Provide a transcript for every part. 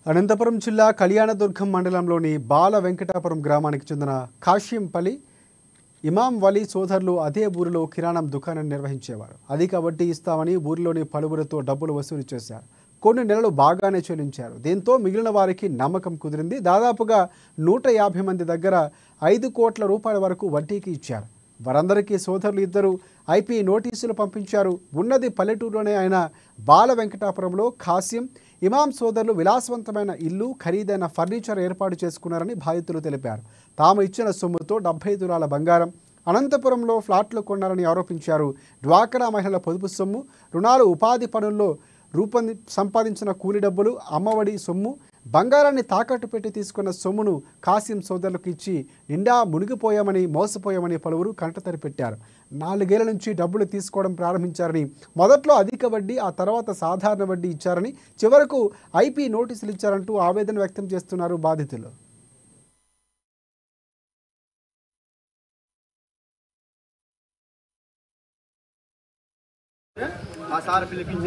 అనంతపురం జిల్లా కళ్యాణదుర్గం మండలంలోని బాల వెంకటాపురం గ్రామానికి చెందిన కాశీంపల్లి ఇమాం వలీ సోదరులు అదే ఊరిలో కిరాణం దుకాణం నిర్వహించేవారు. అధిక వడ్డీ ఇస్తామని ఊరిలోని పలువురితో డబ్బులు వసూలు చేశారు. కొన్ని నెలలు బాగానే చెల్లించారు. దీంతో మిగిలిన వారికి నమ్మకం కుదిరింది. దాదాపుగా 150 మంది దగ్గర 5 కోట్ల రూపాయల వరకు వడ్డీకి ఇచ్చారు. వారందరికీ సోదరులు ఇద్దరు ఐపీ నోటీసులు పంపించారు. ఉన్నది పల్లెటూరులోనే అయిన బాల వెంకటాపురంలో కాసిం ఇమాం సోదరులు విలాసవంతమైన ఇల్లు, ఖరీదైన ఫర్నిచర్ ఏర్పాటు చేసుకున్నారని బాధితులు తెలిపారు. తాము ఇచ్చిన సొమ్ముతో 70 తులాల బంగారం, అనంతపురంలో ఫ్లాట్లు కొన్నారని ఆరోపించారు. డ్వాక్రా మహిళల పొదుపు సొమ్ము, రుణాలు, ఉపాధి పనుల్లో సంపాదించిన కూలి డబ్బులు, అమ్మఒడి సొమ్ము, బంగారాన్ని తాకట్టు పెట్టి తీసుకున్న సొమ్మును కాసిం సోదరులకు ఇచ్చి నిండా మునిగిపోయామని, మోసపోయామని పలువురు కంటతడి పెట్టారు. 4 ఏళ్ల నుంచి డబ్బులు తీసుకోవడం ప్రారంభించారని, మొదట్లో అధిక వడ్డీ, ఆ తర్వాత సాధారణ వడ్డీ ఇచ్చారని, చివరకు ఐపీ నోటీసులు ఇచ్చారంటూ ఆవేదన వ్యక్తం చేస్తున్నారు బాధితులు.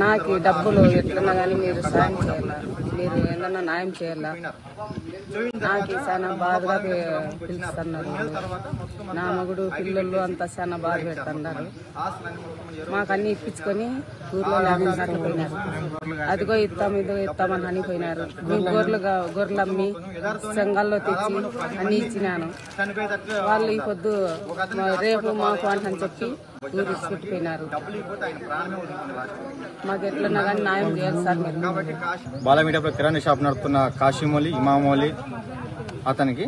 నాకు డబ్బులు ఎట్లన్నా కానీ మీరు సాయం చేయాలా, మీరు ఏదన్నా న్యాయం చేయాలా. నాకు చాలా బాధగా పిలుస్తున్నారు. నా మగుడు పిల్లలు అంతా చాలా బాధ పెడుతున్నారు. మాకు అన్ని ఇప్పించుకొని ఊర్లో లేకుండా పోయినారు. అదిగో ఇస్తాం, ఇదిగో ఇస్తామని అనిపోయినారు. మీ గొర్రెలు అమ్మి సంఘాల్లో తెచ్చి అన్ని ఇచ్చినాను. వాళ్ళు ఈ పొద్దు రేపు మాకు అని చెప్పి ఊరు చుట్టిపోయినారు. మాకు ఎట్లన్నా కానీ న్యాయం చేయాలి సార్. మీరు బాల వెంకటాపురం కిరాణా షాప్ నడుపుతున్న కాశీం వలీ, ఇమాం వలీ అతనికి